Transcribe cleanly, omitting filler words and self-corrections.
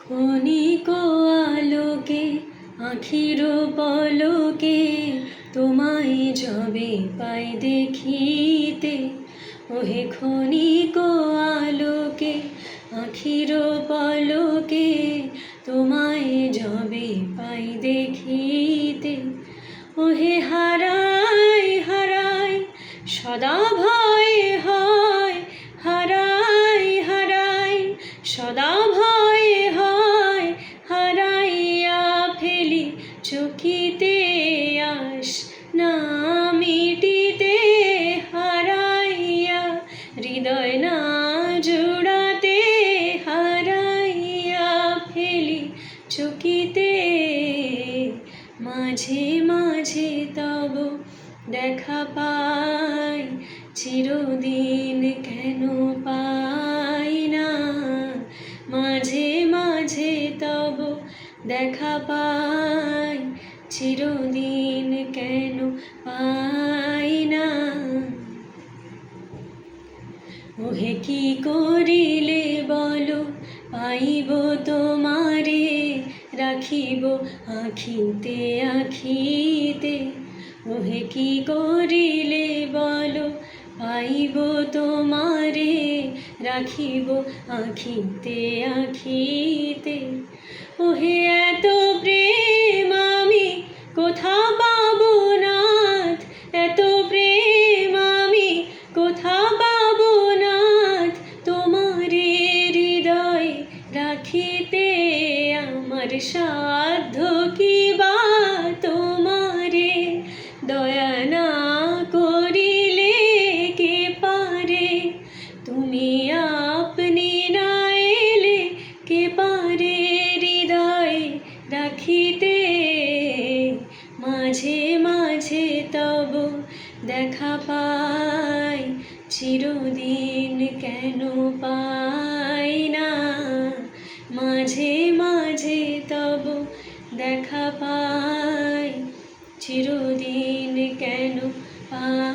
ক্ষণিক আলোকে আখির পলকে তোমায় যবে পাই দেখিতে, ওহে ক্ষণিক আলোকে আখির পলকে তোমায় যবে পাই দেখিতে, ওহে হারাই হারাই সদা ভয় হয়, হারাই হারাই সদা ভয় হয়, হারাইয়া ফেলি চকিতে আস না মিটিতে, হারাইয়া হৃদয় না জুড়াতে, হারাইয়া ফেলি চকিতে। মাঝে মাঝে তব দেখা পাই, চিরদিন কেন পাই না, মাঝে মাঝে তব দেখা পাই, চিরদিন কেন পাই না। ওহে কি করিলে বলো পাইব তোমারে, রাখিব আখিতে আখিতে, ওহে কি করিলে বলো পাইব তোমারে, রাখিব আখিতে আখিতে, ওহে এত প্রেম আমি কোথা পাবো নাথ, এত প্রেম আমি কোথা পাবো নাথ, তোমারে হৃদয়ে রাখিতে আমার সাধ্য কি বা, তোমারে দয়া না করিলে কে পারে, তুমি আপনি না এলে কে পারে হৃদয়ে রাখিতে। মাঝে মাঝে তব দেখা পাই, চিরদিন কেন পাই না, মাঝে মাঝে তব দেখা পাই, চিরদিন কেন পাই।